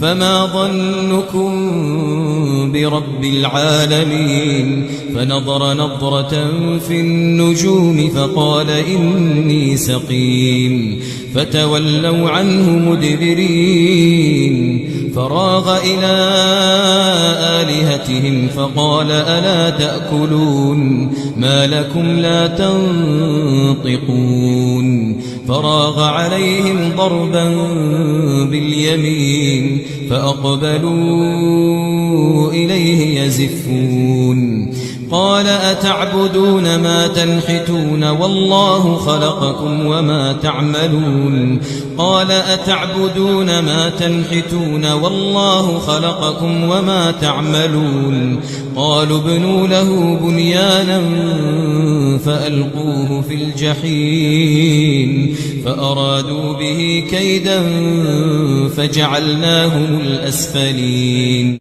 فما ظنكم برب العالمين فنظر نظرة في النجوم فقال إني سقيم فتولوا عنه مدبرين فراغ إلى آلهتهم فقال ألا تأكلون ما لكم لا تنطقون فراغ عليهم ضربا باليمين فأقبلوا إليه يزفون قال أتعبدون ما تنحتون والله خلقكم وما تعملون قال أتعبدون ما تنحتون والله خلقكم وما تعملون قالوا ابنوا له بنيانا فألقوه في الجحيم فأرادوا به كيدا فجعلناهم الأسفلين